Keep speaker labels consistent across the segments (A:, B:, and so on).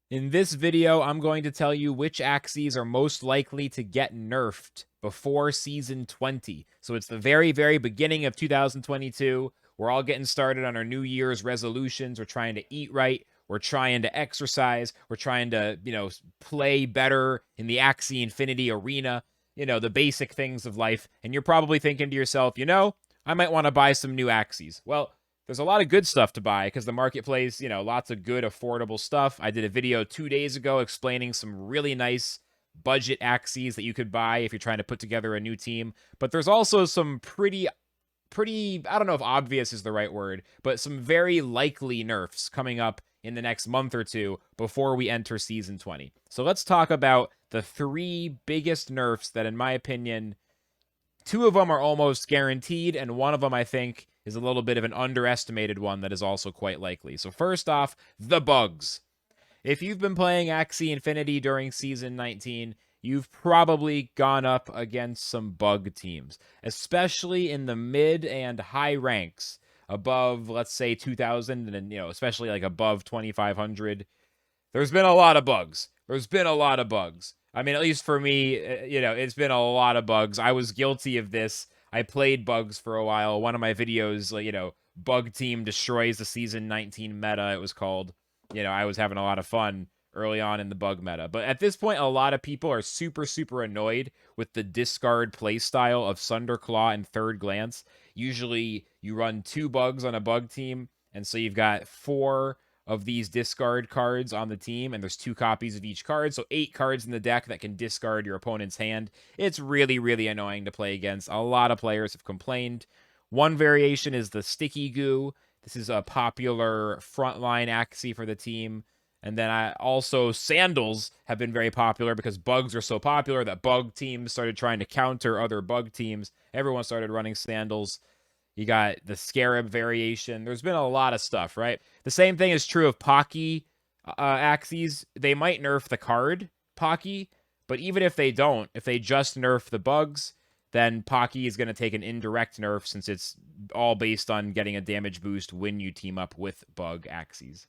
A: In this video, I'm going to tell you which axies are most likely to get nerfed before Season 20. So it's the very, very beginning of 2022. We're all getting started on our New Year's resolutions. We're trying to eat right. We're trying to exercise. We're trying to, play better in the Axie Infinity arena. The basic things of life. And you're probably thinking to yourself, I might want to buy some new axies. Well, there's a lot of good stuff to buy because the marketplace, lots of good, affordable stuff. I did a video 2 days ago explaining some really nice budget axies that you could buy if you're trying to put together a new team. But there's also some pretty, I don't know if obvious is the right word, but some very likely nerfs coming up in the next month or two before we enter Season 20. So let's talk about the three biggest nerfs that, in my opinion, two of them are almost guaranteed, and one of them, I think, is a little bit of an underestimated one that is also quite likely. So first off, the bugs. If you've been playing Axie Infinity during Season 19, you've probably gone up against some bug teams, especially in the mid and high ranks above, let's say, 2,000 and, especially like above 2,500. There's been a lot of bugs. I mean, at least for me, it's been a lot of bugs. I was guilty of this. I played bugs for a while. One of my videos, Bug Team Destroys the Season 19 Meta, it was called. I was having a lot of fun early on in the bug meta. But at this point, a lot of people are super, super annoyed with the discard playstyle of Sunderclaw and Third Glance. Usually, you run 2 bugs on a bug team, and so you've got 4 of these discard cards on the team, and there's 2 copies of each card, so 8 cards in the deck that can discard your opponent's hand. It's really, really annoying to play against. A lot of players have complained. One variation is the Sticky Goo. This is a popular frontline axie for the team. And then also sandals have been very popular because bugs are so popular that bug teams started trying to counter other bug teams. Everyone started running sandals. You got the Scarab variation. There's been a lot of stuff, right? The same thing is true of Pocky axies. They might nerf the card Pocky, but even if they don't, if they just nerf the bugs, then Pocky is going to take an indirect nerf since it's all based on getting a damage boost when you team up with bug axies.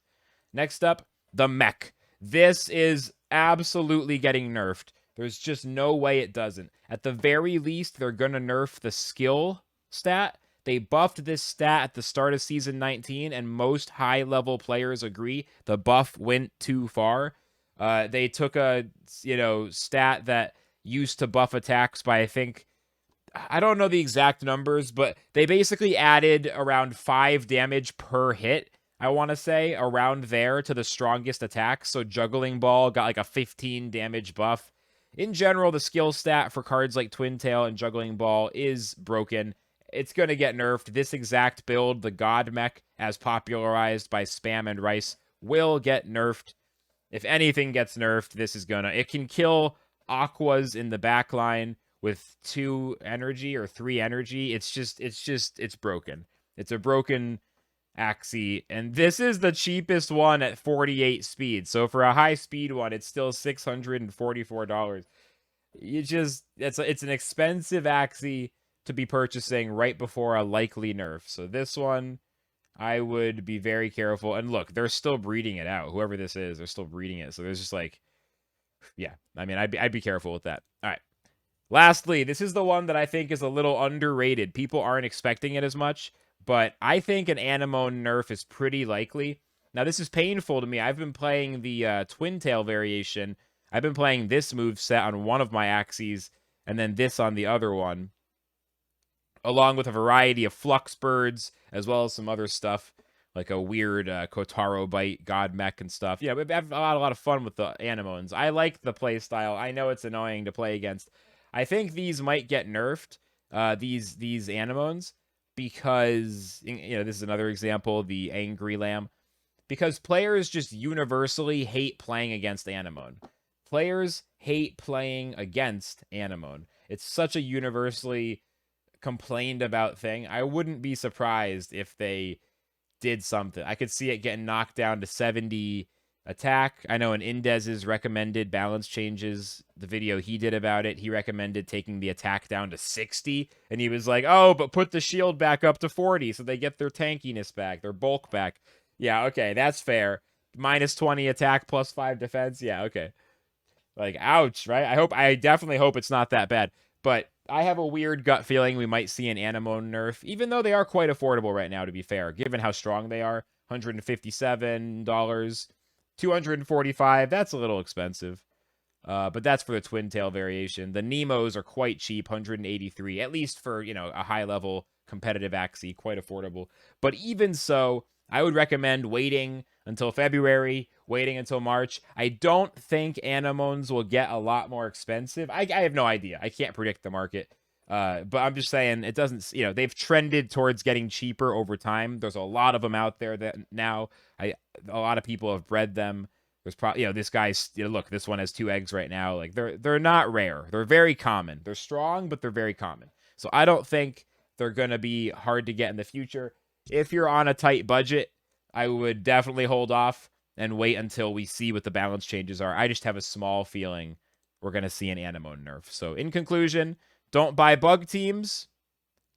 A: Next up, the Mech. This is absolutely getting nerfed. There's just no way it doesn't. At the very least, they're going to nerf the skill stat. They buffed this stat at the start of Season 19, and most high-level players agree the buff went too far. They took a, stat that used to buff attacks by, I don't know the exact numbers, but they basically added around 5 damage per hit, I want to say, around there to the strongest attacks. So Juggling Ball got like a 15 damage buff. In general, the skill stat for cards like Twin Tail and Juggling Ball is broken. It's going to get nerfed. This exact build, the God Mech, as popularized by Spam and Rice, will get nerfed. If anything gets nerfed, this is gonna... It can kill Aquas in the back line with 2 energy or 3 energy. It's broken. It's a broken Axie, and this is the cheapest one at 48 speed. So for a high speed one, it's still $644. It's an expensive Axie to be purchasing right before a likely nerf. So this one, I would be very careful. And look, they're still breeding it out. Whoever this is, they're still breeding it. So there's just yeah. I mean, I'd be careful with that. All right. Lastly, this is the one that I think is a little underrated. People aren't expecting it as much, but I think an Anemo nerf is pretty likely. Now, this is painful to me. I've been playing the Twin Tail variation. I've been playing this move set on one of my axies, and then this on the other one, along with a variety of Flux Birds, as well as some other stuff, like a weird Kotaro Bite, God Mech, and stuff. Yeah, we have a lot of fun with the Anemones. I like the playstyle. I know it's annoying to play against. I think these might get nerfed, these Anemones, because, this is another example, the Angry Lamb, because players just universally hate playing against Anemone. Players hate playing against Anemone. It's such a universally complained about thing. I wouldn't be surprised if they did something. I could see it getting knocked down to 70 attack. I know in Indez's recommended balance changes, the video he did about it, he recommended taking the attack down to 60, and he was like, oh, but put the shield back up to 40 so they get their tankiness back, their bulk back. Yeah, okay, that's fair. minus 20 attack, plus 5 defense. Yeah, okay. Like, ouch, right? I definitely hope it's not that bad. But I have a weird gut feeling we might see an Anemo nerf, even though they are quite affordable right now, to be fair, given how strong they are. $157, $245, that's a little expensive. But that's for the twin tail variation. The Nemos are quite cheap, 183, at least for, a high level competitive axie, quite affordable. But even so, I would recommend waiting until February, waiting until March. I don't think anemones will get a lot more expensive. I have no idea. I can't predict the market. But I'm just saying it doesn't, they've trended towards getting cheaper over time. There's a lot of them out there that now a lot of people have bred them. There's probably, this guy's, look, this one has 2 eggs right now. Like they're not rare. They're very common. They're strong, but they're very common. So I don't think they're going to be hard to get in the future. If you're on a tight budget, I would definitely hold off and wait until we see what the balance changes are. I just have a small feeling we're going to see an Anemo nerf. So in conclusion, don't buy bug teams.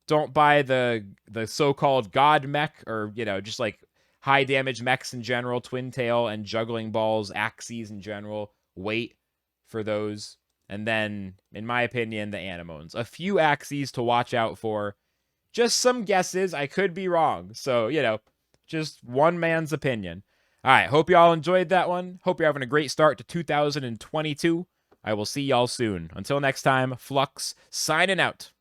A: Don't buy the so-called god mech, or, just like high damage mechs in general, twin tail and juggling balls, axies in general. Wait for those. And then, in my opinion, the anemones. A few axies to watch out for. Just some guesses. I could be wrong. So, just one man's opinion. All right. Hope y'all enjoyed that one. Hope you're having a great start to 2022. I will see y'all soon. Until next time, Flux signing out.